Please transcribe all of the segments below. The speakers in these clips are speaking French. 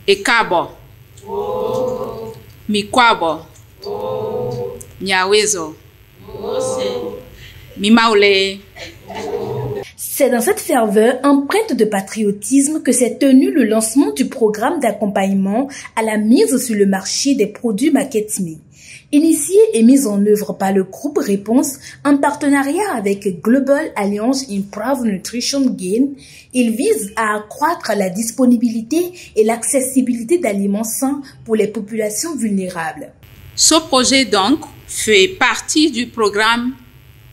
Ekabo. Mikwabo. Nyawezo. Mimaule. C'est dans cette ferveur empreinte de patriotisme que s'est tenu le lancement du programme d'accompagnement à la mise sur le marché des produits MarketMe. Initié et mis en œuvre par le groupe Réponse en partenariat avec Global Alliance Improve Nutrition Gain, il vise à accroître la disponibilité et l'accessibilité d'aliments sains pour les populations vulnérables. Ce projet donc fait partie du programme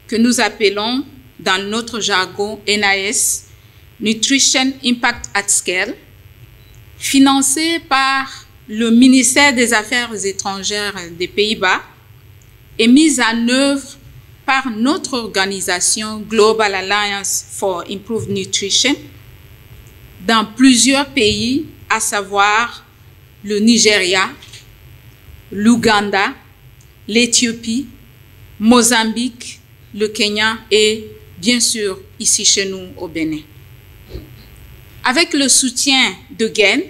que nous appelons dans notre jargon NIS, Nutrition Impact at Scale, financé par le ministère des Affaires étrangères des Pays-Bas et mis en œuvre par notre organisation Global Alliance for Improved Nutrition dans plusieurs pays, à savoir le Nigeria, l'Ouganda, l'Éthiopie, Mozambique, le Kenya et bien sûr ici chez nous au Bénin. Avec le soutien de GAIN,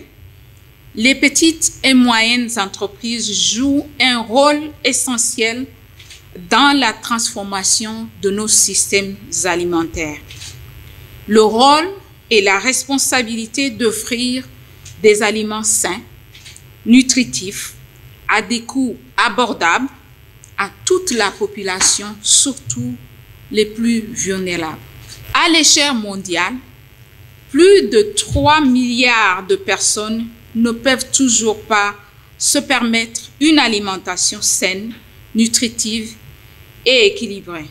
les petites et moyennes entreprises jouent un rôle essentiel dans la transformation de nos systèmes alimentaires. Le rôle et la responsabilité d'offrir des aliments sains, nutritifs, à des coûts abordables à toute la population, surtout les plus vulnérables. À l'échelle mondiale, plus de 3 milliards de personnes ne peuvent toujours pas se permettre une alimentation saine, nutritive et équilibrée.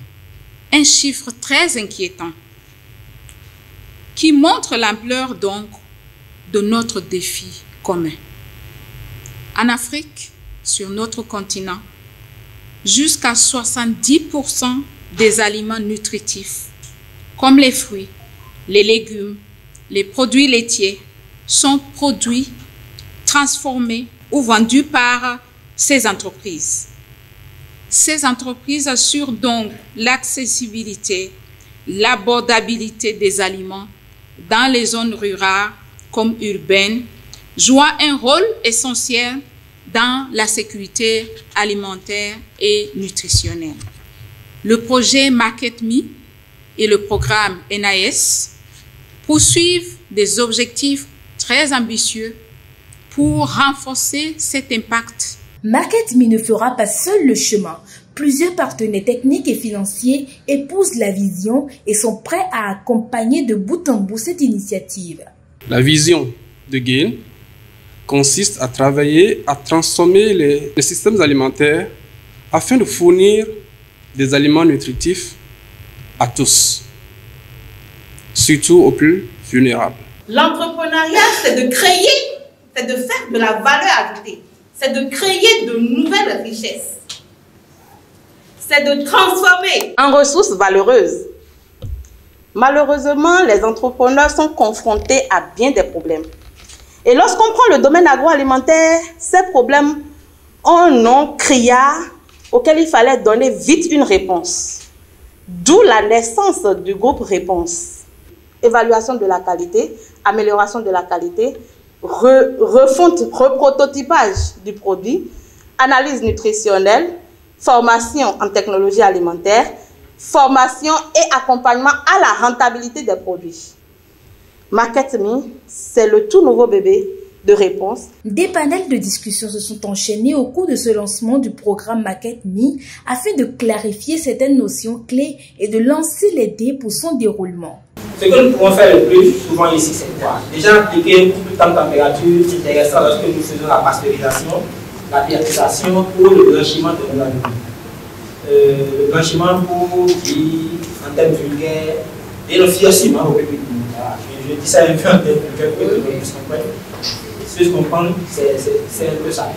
Un chiffre très inquiétant qui montre l'ampleur donc de notre défi commun. En Afrique, sur notre continent, jusqu'à 70% des aliments nutritifs, comme les fruits, les légumes, les produits laitiers, sont produits, transformés ou vendus par ces entreprises. Ces entreprises assurent donc l'accessibilité, l'abordabilité des aliments dans les zones rurales comme urbaines, jouant un rôle essentiel dans la sécurité alimentaire et nutritionnelle. Le projet MarketMe et le programme NIS poursuivent des objectifs très ambitieux pour renforcer cet impact. MarketMe ne fera pas seul le chemin. Plusieurs partenaires techniques et financiers épousent la vision et sont prêts à accompagner de bout en bout cette initiative. La vision de GAIN consiste à travailler à transformer les systèmes alimentaires afin de fournir des aliments nutritifs à tous, surtout aux plus vulnérables. L'entrepreneuriat, c'est de créer, c'est de faire de la valeur ajoutée, c'est de créer de nouvelles richesses, c'est de transformer en ressources valeureuses. Malheureusement, les entrepreneurs sont confrontés à bien des problèmes. Et lorsqu'on prend le domaine agroalimentaire, ces problèmes ont un nom criard auquel il fallait donner vite une réponse. D'où la naissance du groupe Réponse. Évaluation de la qualité, amélioration de la qualité, refonte, reprototypage du produit, analyse nutritionnelle, formation en technologie alimentaire, formation et accompagnement à la rentabilité des produits. MarketMe, c'est le tout nouveau bébé de Réponse. Des panels de discussion se sont enchaînés au cours de ce lancement du programme MarketMe afin de clarifier certaines notions clés et de lancer les dés pour son déroulement. Ce que nous pouvons faire le plus souvent ici, c'est quoi? Déjà appliquer beaucoup de temps de température intéressant lorsque nous faisons la pasteurisation, la périodisation ou le blanchiment de nos aliments. Le blanchiment pour dire, en termes vulgaires, dénonciation au public. Je dis ça un peu en termes vulgaires pour que les gens comprennent. Si je comprends, c'est un peu ça.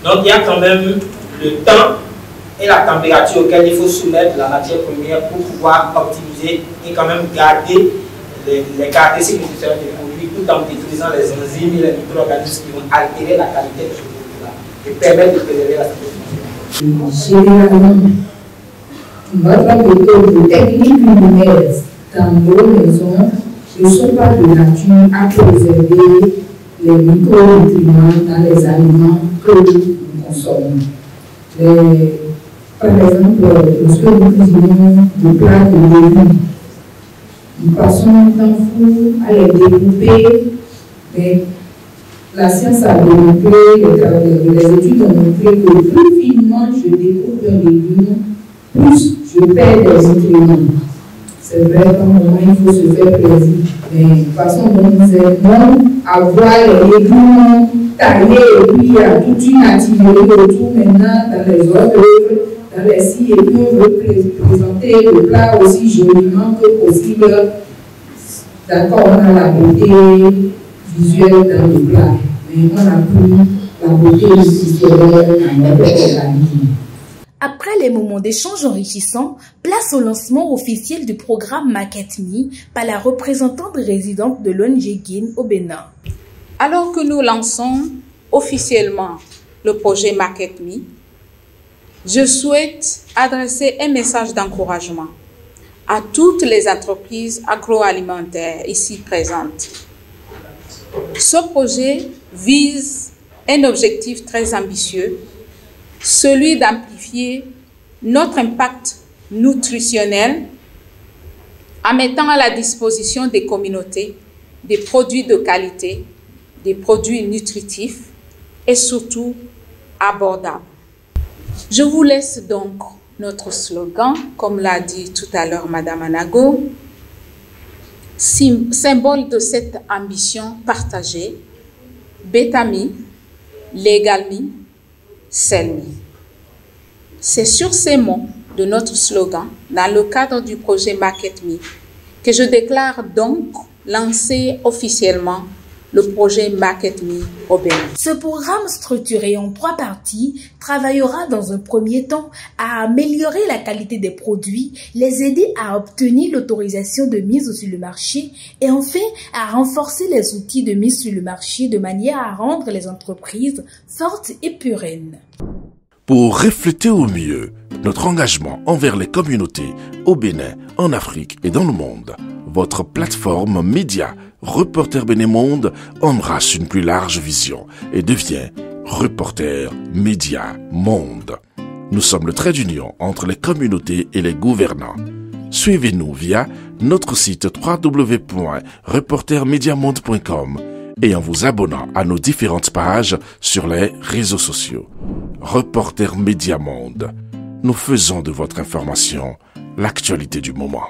Donc il y a quand même le temps et la température auquel il faut soumettre la matière première pour pouvoir optimiser et quand même garder les caractéristiques nutritionnelles du produit tout en détruisant les enzymes et les micro-organismes qui vont altérer la qualité de ce produit-là et permettre de préserver la santé. Généralement, notre méthode de technique lumineuse dans nos maisons ne sont pas de nature à préserver les micronutriments dans les aliments que nous consommons. Par exemple, lorsque nous cuisinons des plats de légumes, nous passons un temps fou à les découper, mais la science a démontré, les études ont montré que plus finement je découpe un légume, plus je perds des nutriments. C'est vrai qu'à un moment, il faut se faire plaisir. Mais de toute façon, nous aimons avoir les légumes taillés et puis il y a toute une activité autour maintenant dans les hors d'œuvre, dans les scies, et puis on veut présenter le plat aussi joliment que possible. D'accord, on a la beauté visuelle dans le plat, mais on n'a plus la beauté visuelle dans notre organisme. Après les moments d'échange enrichissants, place au lancement officiel du programme Market Me par la représentante résidente de l'ONG GAIN au Bénin. Alors que nous lançons officiellement le projet Market Me, je souhaite adresser un message d'encouragement à toutes les entreprises agroalimentaires ici présentes. Ce projet vise un objectif très ambitieux, celui d'amplifier notre impact nutritionnel en mettant à la disposition des communautés des produits de qualité, des produits nutritifs et surtout abordables. Je vous laisse donc notre slogan, comme l'a dit tout à l'heure Madame Anago, symbole de cette ambition partagée, Betami, Legalmi, Selmi. C'est sur ces mots de notre slogan, dans le cadre du projet Market Me, que je déclare donc lancer officiellement le projet Market Me au Bénin. Ce programme structuré en 3 parties travaillera dans un premier temps à améliorer la qualité des produits, les aider à obtenir l'autorisation de mise sur le marché et enfin à renforcer les outils de mise sur le marché de manière à rendre les entreprises fortes et pérennes. Pour refléter au mieux notre engagement envers les communautés au Bénin, en Afrique et dans le monde, votre plateforme média Reporter Bénin Monde embrasse une plus large vision et devient Reporter Média Monde. Nous sommes le trait d'union entre les communautés et les gouvernants. Suivez-nous via notre site www.reportermediamonde.com et en vous abonnant à nos différentes pages sur les réseaux sociaux. Reporter Média Monde. Nous faisons de votre information l'actualité du moment.